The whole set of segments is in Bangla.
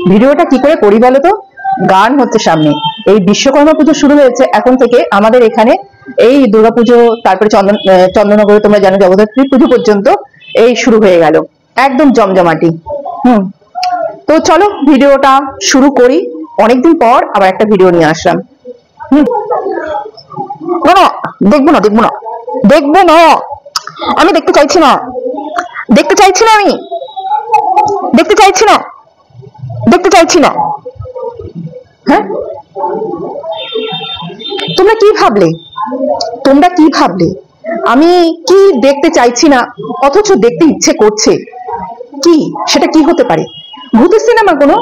ভিডিওটা কি করে করি বলো তো? গান হচ্ছে সামনে, এই বিশ্বকর্মা পুজো শুরু হয়েছে এখন থেকে আমাদের এখানে, এই দুর্গাপুজো, তারপরে চন্দননগরে তোমরা জানো জগদ্ধাত্রী পুজো পর্যন্ত এই শুরু হয়ে গেল, একদম জমজমাটি। তো চলো ভিডিওটা শুরু করি, অনেকদিন পর আবার একটা ভিডিও নিয়ে আসলাম। না দেখবো না, দেখবো না, দেখবো না, আমি দেখতে চাইছি না, দেখতে চাইছি না, আমি দেখতে চাইছি না, দেখতে চাইছি না। হ্যাঁ, তোমরা কি ভাবলে, তোমরা কি ভাবলে আমি কি দেখতে চাইছি না অথচ দেখতে ইচ্ছে করছে? কি সেটা কি হতে পারে? ভূতের সিনেমা কোনো,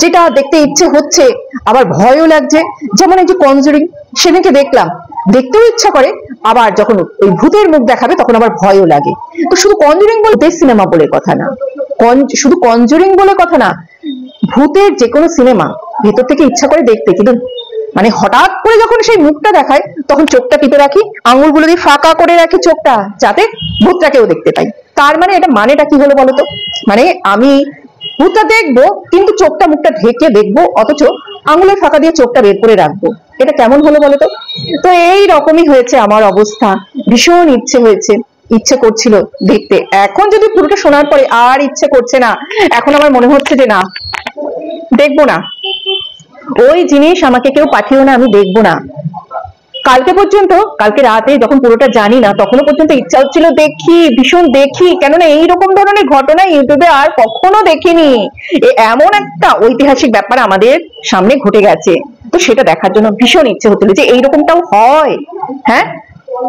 যেটা দেখতে ইচ্ছে হচ্ছে আবার ভয়ও লাগছে, যেমন এই যে কনজুরিং, সেদিনকে দেখলাম, দেখতেও ইচ্ছা করে, আবার যখন ওই ভূতের মুখ দেখাবে তখন আবার ভয়ও লাগে। তো শুধু কনজুরিং বলে সিনেমা বলে কথা না, শুধু কনজুরিং বলে কথা না, ভূতের যে কোনো সিনেমা ভেতর থেকে ইচ্ছা করে দেখতে, কিন্তু মানে হঠাৎ করে যখন সেই মুখটা দেখায় তখন চোখটা টিপে রাখি, আঙুলগুলো দিয়ে ফাঁকা করে রাখি চোখটা, যাতে ভূতটাকেও দেখতে পাই। তার মানে এটা মানেটা কি হলো বলতো? মানে আমি ভূতটা দেখবো কিন্তু চোখটা মুখটা ঢেকে দেখবো, অথচ আঙুলের ফাঁকা দিয়ে চোখটা বের করে রাখবো, এটা কেমন হলো বলতো? তো এই রকমই হয়েছে আমার অবস্থা, ভীষণ ইচ্ছে হয়েছে, ইচ্ছে করছিল দেখতে, এখন যদি পুরোটা শোনার পরে আর ইচ্ছে করছে না, এখন আমার মনে হচ্ছে যে না, দেখবো না, ওই জিনিস আমাকে কেউ পাঠিও না, আমি দেখবো না। কালকে পর্যন্ত, কালকে রাতে যখন পুরোটা জানি না তখনও পর্যন্ত ইচ্ছা হচ্ছিল দেখি, ভীষণ দেখি, কেননা এইরকম ধরনের ঘটনা ইউটিউবে আর কখনো দেখিনি, এমন একটা ঐতিহাসিক ব্যাপার আমাদের সামনে ঘটে গেছে, তো সেটা দেখার জন্য ভীষণ ইচ্ছে হচ্ছিল যে এইরকমটাও হয়। হ্যাঁ,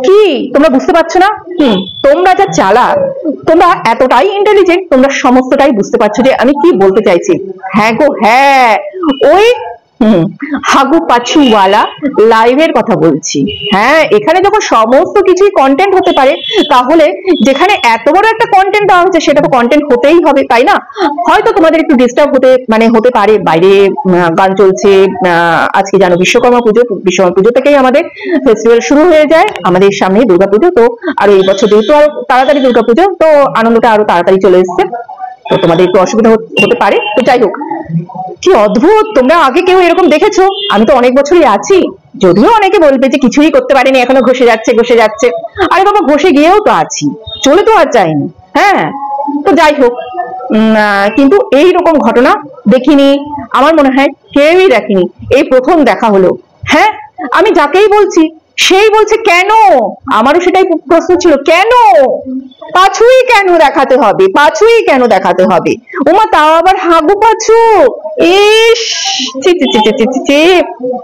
কি তোমরা বুঝতে পারছো না? তোমরা যা চালাক, তোমরা এতটাই ইন্টেলিজেন্ট, তোমরা সমস্তটাই বুঝতে পারছো যে আমি কি বলতে চাইছি। হ্যাঁ গো হ্যাঁ, ওই হাগু পাছুওয়ালা লাইভের কথা বলছি। হ্যাঁ, এখানে যখন সমস্ত কিছুই কন্টেন্ট হতে পারে, তাহলে যেখানে এত বড় একটা কন্টেন্ট দেওয়া হচ্ছে সেটা তো কন্টেন্ট হতেই হবে, তাই না? হয়তো তোমাদের একটু ডিস্টার্ব হতে পারে, বাইরে গান চলছে, আজকে জানো বিশ্বকর্মা পুজো, বিশ্বকর্মা পুজো থেকেই আমাদের ফেস্টিভ্যাল শুরু হয়ে যায়, আমাদের সামনে দুর্গাপুজো, তো আর এই বছর যেহেতু আরো তাড়াতাড়ি দুর্গাপুজো, তো আনন্দটা আরো তাড়াতাড়ি চলে এসছে, তো তোমাদের একটু অসুবিধা হতে পারে। তো যাই হোক, কি অদ্ভুত, তোমরা আগে কেউ এরকম দেখেছো? আমি তো অনেক বছরই আছি, যদিও অনেকে বলবে যে কিছুই করতে পারিনি, এখনো ঘষে যাচ্ছে ঘষে যাচ্ছে, আরে বাবা ঘষে গিয়েও তো আছি, চলে তো আর যায়নি। হ্যাঁ, তো যাই হোক, কিন্তু এইরকম ঘটনা দেখিনি, আমার মনে হয় কেউই দেখেনি, এই প্রথম দেখা হলো। হ্যাঁ, আমি যাকেই বলছি সেই বলছে কেন, আমারও সেটাই প্রশ্ন ছিল, কেন পাছুই কেন দেখাতে হবে, পাছুই কেন দেখাতে হবে, ওমা তাও আবার হাগু পাছু, ইস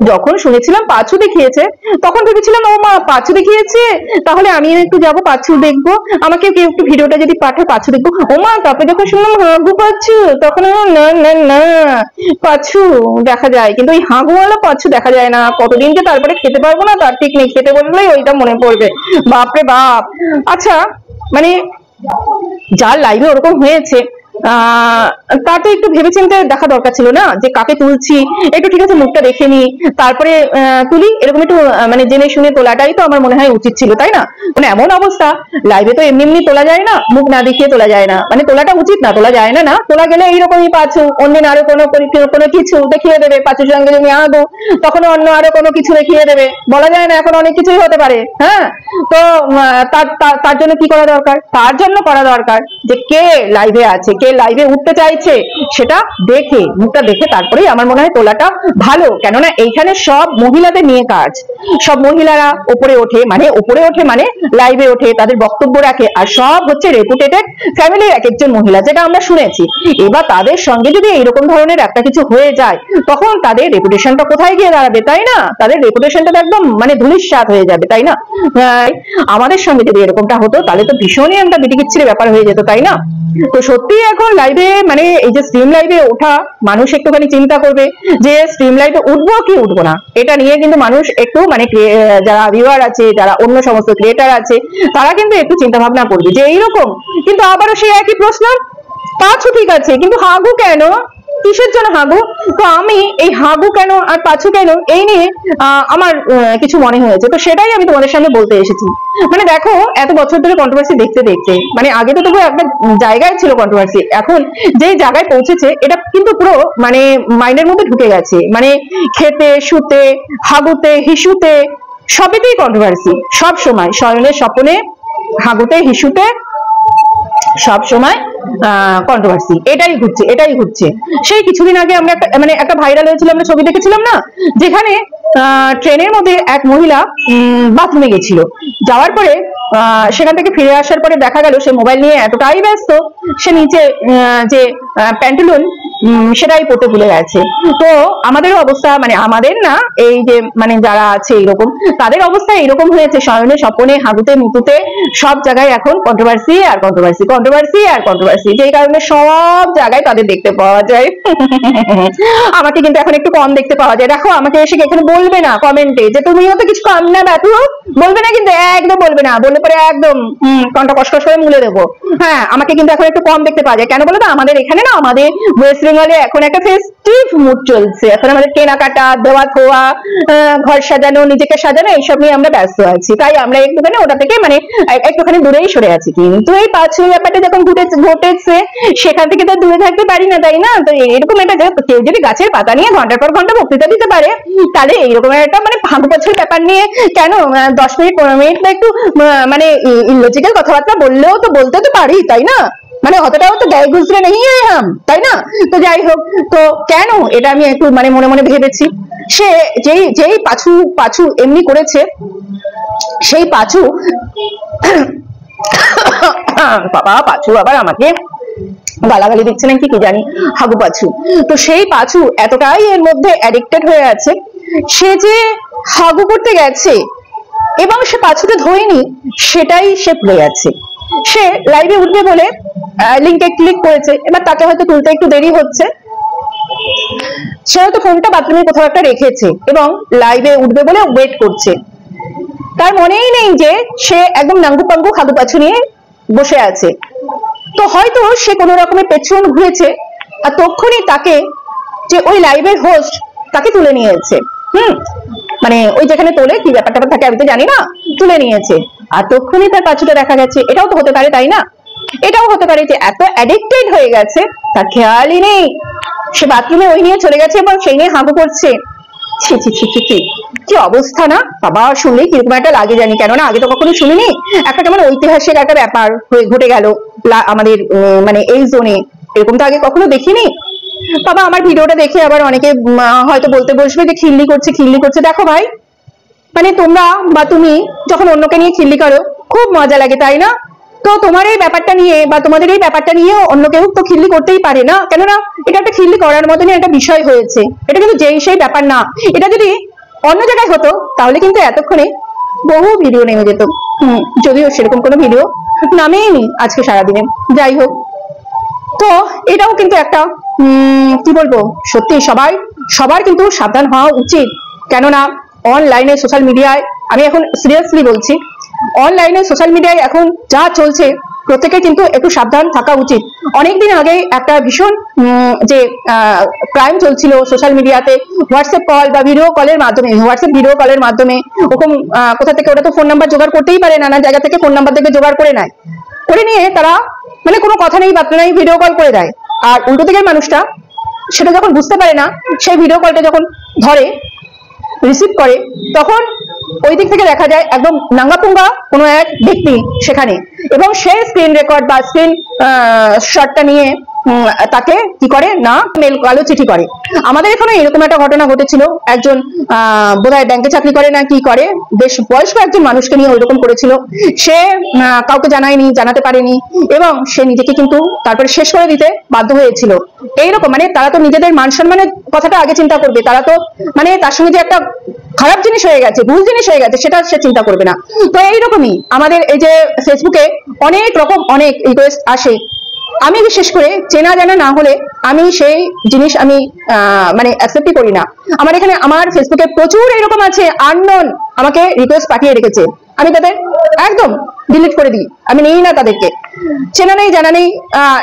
যখন শুনেছিলাম পাছু দেখিয়েছে তখন ভেবেছিলাম ও মা পাছু দেখিয়েছে, তাহলে আমিও একটু যাবো পাছু দেখবো, আমাকে কেউ একটু ভিডিওটা যদি পাঠায় পাছু দেখবো। ও মা তারপরে যখন শুনলাম হাগু পাছু, তখন না না না, পাছু দেখা যায় কিন্তু ওই হাগুওয়ালা পাছু দেখা যায় না, কতদিন যে তারপরে খেতে পারবো না তার ঠিক নেই, খেতে বললেই ওইটা মনে পড়বে, বাপরে বাপ। আচ্ছা, মানে যার লাইভে ওরকম হয়েছে তার তো একটু ভেবেচিন্তে দেখা দরকার ছিল না, যে কাকে তুলছি, একটু ঠিক আছে মুখটা দেখে নি তারপরে তুলি, এরকম একটু মানে জেনে শুনে তোলাটাই তো আমার মনে হয় উচিত ছিল, তাই না? মানে এমন অবস্থা, লাইভে তো এমনি এমনি তোলা যায় না, মুখ না দেখিয়ে তোলা যায় না, মানে তোলাটা উচিত না, তোলা যায় না, না তোলা গেলে এইরকমই পাছু, অন্যদিন আরো কোনো কিছু দেখিয়ে দেবে, পাছুর সঙ্গে যদি আগো তখন অন্য আরো কোনো কিছু দেখিয়ে দেবে, বলা যায় না, এখন অনেক কিছুই হতে পারে। হ্যাঁ, তো তার জন্য কি করা দরকার? তার জন্য করা দরকার যে কে লাইভে আছে, কে লাইভে উঠতে চাইছে, সেটা দেখে, মুখটা দেখে তারপরেই আমার মনে হয় তোলাটা ভালো, কেননা এইখানে সব মহিলাদের নিয়ে কাজ, সব মহিলারা ওপরে ওঠে, মানে লাইভে ওঠে, তাদের বক্তব্য রাখে, আর সব হচ্ছে রেপুটেটেড ফ্যামিলির এক একজন মহিলা, যেটা আমরা শুনেছি। এবার তাদের সঙ্গে যদি এইরকম ধরনের একটা কিছু হয়ে যায়, তখন তাদের রেপুটেশনটা কোথায় গিয়ে দাঁড়াবে, তাই না? তাদের রেপুটেশনটা একদম মানে ধূলিসাৎ হয়ে যাবে, তাই না? আমাদের সঙ্গে যদি এরকমটা হতো তাহলে তো ভীষণই একটা বিটিকিচ্ছিরি ব্যাপার হয়ে যেত, তাই না? তো সত্যি এখন লাইভে মানে এই যে স্ট্রিম লাইভে ওঠা, মানুষ একটুখানি চিন্তা করবে যে স্ট্রিম লাইভে উঠবো কি উঠবো না, এটা নিয়ে কিন্তু মানুষ একটু মানে যারা ভিউয়ার আছে, যারা অন্য সমস্ত ক্রিয়েটার আছে, তারা কিন্তু একটু চিন্তা ভাবনা করবে যে এইরকম। কিন্তু আবারও সেই একই প্রশ্ন, পাছু ঠিক আছে কিন্তু হাগু কেন, কিসের জন্য হাগু? তো আমি এই হাগু কেন আর পাছু কেন এই নিয়ে আমার কিছু মনে হয়েছে, তো সেটাই আমি তোমাদের সামনে বলতে এসেছি। মানে দেখো, এত বছর ধরে কন্ট্রোভার্সি দেখতে দেখতে, মানে আগে তো তবু একটা জায়গায় ছিল কন্ট্রোভার্সি, এখন যে জায়গায় পৌঁছেছে এটা কিন্তু পুরো মানে মাইন্ডের মধ্যে ঢুকে গেছে। মানে খেতে, শুতে, হাগুতে, হিসুতে সবেতেই কন্ট্রোভার্সি, সব সময় শয়নে স্বপনে হাগুতে হিসুতে সব সময় কন্ট্রোভার্সি, এটাই ঘুরছে। সেই কিছুদিন আগে আমরা মানে একটা ভাইরাল হয়েছিল, আমরা ছবি দেখেছিলাম না, যেখানে ট্রেনের মধ্যে এক মহিলা বাথরুমে গেছিল, যাওয়ার পরে সেখান থেকে ফিরে আসার পরে দেখা গেল সে মোবাইল নিয়ে এতটাই ব্যস্ত, সে নিচে যে প্যান্টুলুন সেটাই পড়তে ভুলে গেছে। তো আমাদেরও অবস্থা, মানে আমাদের না, এই যে মানে যারা আছে এইরকম, তাদের অবস্থা এইরকম হয়েছে, শয়নে স্বপনে হাগুতে মুতুতে সব জায়গায় এখন কন্ট্রোভার্সি আর কন্ট্রোভার্সি, কন্ট্রোভার্সি আর কন্ট্রোভার্সি, যেই কারণে সব জায়গায় তাদের দেখতে পাওয়া যায়। আমাকে কিন্তু এখন একটু কম দেখতে পাওয়া যায়। দেখো, আমাকে এসে এখানে বলবে না কমেন্টে যে তুমিও তো কিছু কম না ব্যাথু, বলবে না কিন্তু, একদম বলবে না, বললে পরে একদম কণ্ঠ কষ্ট করে মুলে দেবো। হ্যাঁ, আমাকে কিন্তু এখন একটু কম দেখতে পাওয়া যায়। কেন বলো তো, আমাদের এখানে না, আমাদের ওয়েস্ট বেঙ্গলে এখন একটা ফেস্টিভ মুড চলছে, এখন আমাদের কেনাকাটা, দেওয়া থোয়া, ঘর সাজানো, নিজেকে সাজানো, এইসব নিয়ে আমরা ব্যস্ত আছি, তাই আমরা একটুখানি ওটা থেকে মানে একটুখানি দূরেই সরে আছি। কিন্তু এই পাঁচু ব্যাপারটা যখন ঘটেছে সেখান থেকে তো দূরে থাকতে পারি না, তাই না? তো এরকম একটা, কেউ যদি গাছের পাতা নিয়ে ঘন্টার পর ঘন্টা বক্তৃতা দিতে পারে, তাহলে এইরকম একটা মানে ভাগ্য বছরের ব্যাপার নিয়ে কেন 10 মিনিট 15 মিনিট একটু মানে ইলজিক্যাল কথাবার্তা বললেও তো বলতে তো পারি, তাই না? মানে অতটাও তো গায়ে গুজরে নেই হাম, তাই না? তো যাই হোক, তো কেন এটা আমি একটু মানে মনে মনে ভেবেছি। সে যেই পাছু এমনি করেছে, সেই পাছু বাবা, পাছু আবার আমাকে গালাগালি দিচ্ছে নাকি কি জানি, হাগু পাছু। তো সেই পাছু এতটাই এর মধ্যে অ্যাডিক্টেড হয়ে আছে, সে যে হাগু করতে গেছে এবং সে পাছুটা ধরেনি, সেটাই সে ভুলে গেছে। সে লাইভে উঠবে বলে লিঙ্কে ক্লিক করেছে, এবার তাকে হয়তো তুলতে একটু দেরি হচ্ছে, সে হয়তো ফোনটা বাথরুমে কোথাও একটা রেখেছে এবং লাইভে উঠবে বলে ওয়েট করছে। তার মনেই নেই যে সে একদম নাঙ্গু পাঙ্গু হাগু পাছু নিয়ে বসে আছে। তো হয়তো সে কোনো রকমের পেছন ঘুরেছে, আর তখনই তাকে যে ওই লাইভের হোস্ট তাকে তুলে নিয়েছে। মানে ওই যেখানে তোলে, কি ব্যাপারটা থাকে আমি তো জানি না, তুলে নিয়েছে, আর তখনই তার পাছুটা দেখা গেছে। এটাও তো হতে পারে, তাই না? এটাও হতে পারে যে এত অ্যাডিক্টেড হয়ে গেছে, তার খেয়ালই নেই, সে বাথরুমে ওই নিয়ে চলে গেছে এবং সেই নিয়ে হাগু করছে। ছি ছি ছি ছি ছি, কি অবস্থা না বাবা! শুনলেই কিরকম একটা লাগে জানি, কেননা আগে তো কখনো শুনিনি। একটা কেমন ঐতিহাসিক একটা ব্যাপার ঘটে গেল আমাদের মানে এই জোনে, এরকম তো আগে কখনো দেখিনি। বাবা, আমার ভিডিওটা দেখে আবার অনেকে হয়তো বলতে বসবে যে খিল্লি করছে। দেখো ভাই, মানে তোমরা বা তুমি যখন অন্যকে নিয়ে খিল্লি করো খুব মজা লাগে, তাই না? তো তোমার এই ব্যাপারটা নিয়ে বা তোমাদের এই ব্যাপারটা নিয়েও অন্য কেউ তো খিল্লি করতেই পারে না, কেননা এটা একটা খিল্লি করার মতনই একটা বিষয় হয়েছে। এটা কিন্তু যেই সেই ব্যাপার না। এটা যদি অন্য জায়গায় হতো তাহলে কিন্তু এতক্ষণে বহু ভিডিও নেমে যেত। যদিও সেরকম কোনো ভিডিও নামেইনি আজকে সারাদিনে। যাই হোক, তো এটাও কিন্তু একটা কি বলবো, সত্যি সবার কিন্তু সাবধান হওয়া উচিত। কেননা অনলাইনে সোশ্যাল মিডিয়ায়, আমি এখন সিরিয়াসলি বলছি, অনলাইনে সোশ্যাল মিডিয়ায় এখন যা চলছে প্রত্যেকে কিন্তু একটু সাবধান থাকা উচিত। অনেকদিন আগে একটা ভীষণ যে ক্রাইম চলছিল সোশ্যাল মিডিয়াতে, হোয়াটসঅ্যাপ কল বা ভিডিও কলের মাধ্যমে, হোয়াটসঅ্যাপ ভিডিও কলের মাধ্যমে ওরকম কোথা থেকে, ওরা তো ফোন নাম্বার জোগাড় করতেই পারে, নানা জায়গা থেকে ফোন নাম্বার থেকে জোগাড় করে নেয়, করে নিয়ে তারা মানে কোনো কথা নেই বার্তা নেই ভিডিও কল করে দেয়। আর উল্টো দিকের মানুষটা সেটা যখন বুঝতে পারে না, সেই ভিডিও কলটা যখন ধরে রিসিভ করে, তখন ওই দিক থেকে দেখা যায় একদম নাঙ্গাপুঙ্গা কোনো এক ব্যক্তি সেখানে, এবং সে স্ক্রিন রেকর্ড বা স্ক্রিন শটটা নিয়ে তাকে কি করে না, মেল কালো চিঠি করে। আমাদের এখানে এরকম একটা ঘটনা ঘটেছিল, একজন বোধহয় ব্যাংকে চাকরি করে না কি করে, বেশ বয়স্ক একজন মানুষকে নিয়ে ওইরকম করেছিল। সে কাউকে জানাতে পারেনি এবং সে নিজেকে কিন্তু তারপরে শেষ করে দিতে বাধ্য হয়েছিল। এইরকম মানে তারা তো নিজেদের মান সম্মানের কথাটা আগে চিন্তা করবে, তারা তো মানে তার সঙ্গে যে একটা খারাপ জিনিস হয়ে গেছে, ভুল জিনিস হয়ে গেছে, সেটা সে চিন্তা করবে না। তো এইরকমই আমাদের এই যে ফেসবুকে অনেক রকম অনেক রিকোয়েস্ট আসে, আমি বিশেষ করে চেনা জানা না হলে আমি সেই জিনিস আমি মানে অ্যাকসেপ্টই করি না। আমার এখানে আমার ফেসবুকে প্রচুর এরকম আছে আননোন আমাকে রিকোয়েস্ট পাঠিয়ে রেখেছে, আমি তাদের একদম ডিলিট করে দিই, আমি নেই না তাদেরকে, চেনা নেই জানা নেই,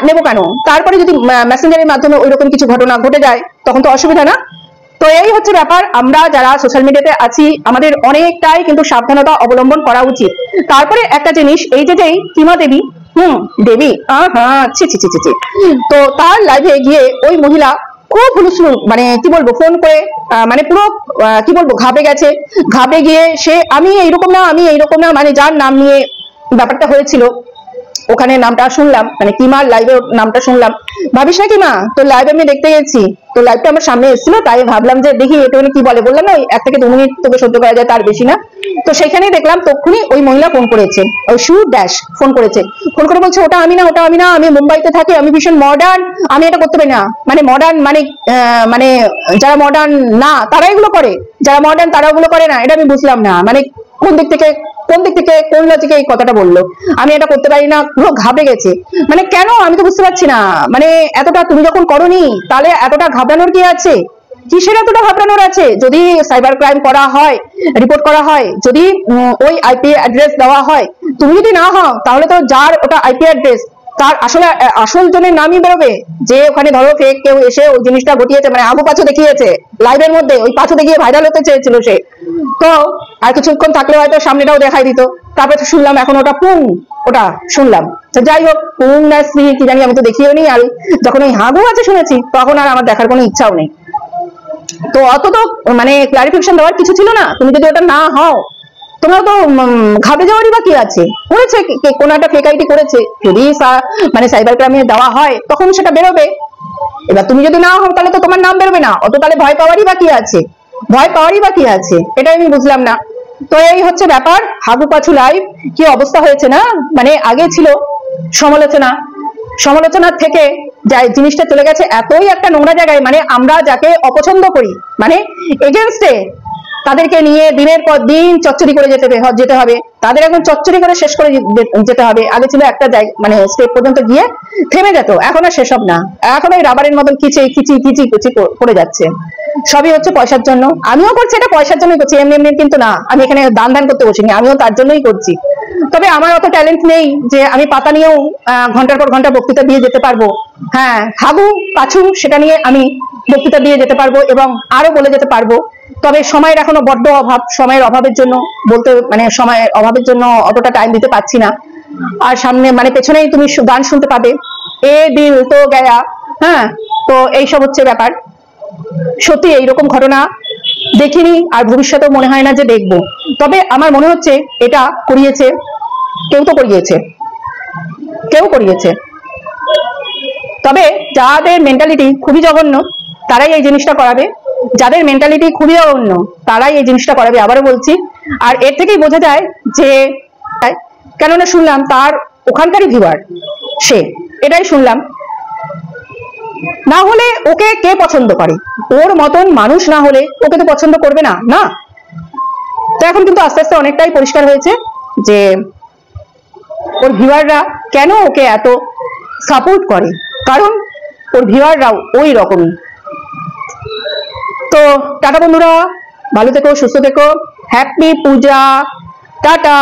নেবো কেন? তারপরে যদি মেসেঞ্জারের মাধ্যমে ওইরকম কিছু ঘটনা ঘটে যায় তখন তো অসুবিধা না। তো এই হচ্ছে ব্যাপার, আমরা যারা সোশ্যাল মিডিয়াতে আছি আমাদের অনেকটাই কিন্তু সাবধানতা অবলম্বন করা উচিত। তারপরে একটা জিনিস, এই যে কিমা দেবী, দেবী, ছি ছি ছি ছি ছি, তো তার লাইভে গিয়ে ওই মহিলা খুব হুলুস্থুল, মানে কি বলবো, ফোন করে মানে পুরো কি বলবো ঘাবড়ে গেছে। ঘাবড়ে গিয়ে সে আমি এইরকম না, আমি এইরকম না, মানে যার নাম নিয়ে ব্যাপারটা হয়েছিল ওখানে নামটা শুনলাম, মানে কিমার লাইভে নামটা শুনলাম, ভাবিস না কিমা তোর লাইভ আমি দেখতে গেছি, তো লাইভটা আমার সামনে এসেছিল, তাই ভাবলাম যে দেখি এটা কি বলে, বললাম না ওই 1 থেকে 2 মিনিট তোকে সহ্য করা যায়, তার বেশি না। তো সেখানেই দেখলাম তখনই ওই মহিলা ফোন করেছে, ওই শু ড্যাশ ফোন করেছে, ফোন করে বলছে ওটা আমি না, ওটা আমি না, আমি মুম্বাইতে থাকি, আমি ভীষণ মডার্ন, আমি এটা করতে পারি না। মানে মডার্ন মানে মানে যারা মডার্ন না তারা এগুলো করে, যারা মডার্ন তারা ওগুলো করে না, এটা আমি বুঝলাম না। মানে কোন দিক থেকে কোন লজিকে এই কথাটা বললো, আমি এটা করতে পারি না, পুরো ঘাবড়ে গেছে। মানে কেন আমি তো বুঝতে পারছি না, মানে এতটা তুমি যখন করনি তাহলে এতটা ঘাবড়ানোর কি আছে, কিসের এতটা ঘাবড়ানোর আছে? যদি সাইবার ক্রাইম করা হয়, রিপোর্ট করা হয়, যদি ওই আইপি অ্যাড্রেস দেওয়া হয়, তুমি যদি না হও তাহলে তো যার ওটা আইপি অ্যাড্রেস তার আসল জনের নামই বেরোবে, যে ওখানে ধরো ফেক কেউ এসে ওই জিনিসটা ঘটিয়েছে, মানে আগু পাছু দেখিয়েছে লাইভের মধ্যে, ওই পাছু দেখিয়ে ভাইরাল হতে চেয়েছিল সে। তো আর কিছুক্ষণ থাকলে হয়তো সামনেটাও দেখাই দিত। তারপরে তো শুনলাম এখন ওটা পুং, ওটা শুনলাম। যাই হোক, পুং না স্ত্রী কি জানি, আমি তো দেখিও নি। আর যখন ওই হাগু আছে শুনেছি তখন আর আমার দেখার কোনো ইচ্ছাও নেই। তো অত তো মানে ক্লারিফিকেশন দেওয়ার কিছু ছিল না। তুমি যদি ওটা না হও তোমরা তো ঘাবড়ে যাওয়ারই বা কি আছে? করেছে কোন একটা ফেক আইডি করেছে, যদি মানে সাইবার ক্রাইমে দেওয়া হয় তখন সেটা বেরোবে। এবার তুমি যদি না হও তাহলে তো তোমার নাম বেরোবে না, অত তাহলে ভয় পাওয়ারই বা কি আছে? ভয় পাওয়ারই বা কি আছে? এটাই আমি বুঝলাম না। তো এই হচ্ছে ব্যাপার, হাগু পাছু লাইভ কি অবস্থা হয়েছে না, মানে আগে ছিল সমালোচনার থেকে জিনিসটা চলে গেছে এতই একটা নোংরা জায়গায়, মানে আমরা যাকে অপছন্দ করি, মানে এগেনস্টে তাদেরকে নিয়ে দিনের পর দিন চচ্চড়ি করে যেতে হবে, তাদের এখন চচ্চড়ি করে শেষ করে যেতে হবে। আগে ছিল একটা জায়গা, মানে স্টেপ পর্যন্ত গিয়ে থেমে যেত, এখন আর সেসব না, এখন ওই রাবারের মতন কিচি কিচি কিচি কিচি করে যাচ্ছে। সবই হচ্ছে পয়সার জন্য। আমিও করছি এটা পয়সার জন্যই করছি, এমনি এমনি কিন্তু না, আমি এখানে দান করতে বসিনি, আমিও তার জন্যই করছি। তবে আমার অত ট্যালেন্ট নেই যে আমি পাতা নিয়েও ঘন্টার পর ঘন্টা বক্তৃতা দিয়ে যেতে পারবো। হ্যাঁ, হাগু পাছু সেটা নিয়ে আমি বক্তৃতা দিয়ে যেতে পারবো এবং আরো বলে যেতে পারবো। তবে সময়ের এখনো বড্ড অভাব, সময়ের অভাবের জন্য সময়ের অভাবের জন্য অতটা টাইম দিতে পারছি না। আর সামনে মানে পেছনেই তুমি গান শুনতে পাবে, এ দিল তো গয়া। হ্যাঁ, তো এইসব হচ্ছে ব্যাপার। সত্যি এইরকম ঘটনা দেখিনি, আর ভবিষ্যতেও মনে হয় না যে দেখবো। তবে আমার মনে হচ্ছে এটা করিয়েছে কেউ করিয়েছে। তবে যাদের মেন্টালিটি খুবই জঘন্য তারাই এই জিনিসটা করাবে, যাদের মেন্টালিটি খুবই জঘন্য তারাই এই জিনিসটা করাবে, আবারও বলছি। আর এর থেকেই বোঝা যায় যে, কেননা শুনলাম তার ওখানকারই ভিউয়ার সে, এটাই শুনলাম। না হলে ওকে কে পছন্দ করে? ওর মতন মানুষ না হলে ওকে তো পছন্দ করবে না, না? তো এখন কিন্তু আস্তে আস্তে অনেকটাই পরিষ্কার হয়েছে যে ওর ভিউয়াররা কেন ওকে এত সাপোর্ট করে, কারণ ওর ভিউয়াররাও ওই রকমই। তো টাটা বন্ধুরা, ভালো থেকো, সুস্থ থেকো, হ্যাপি পূজা, টাটা।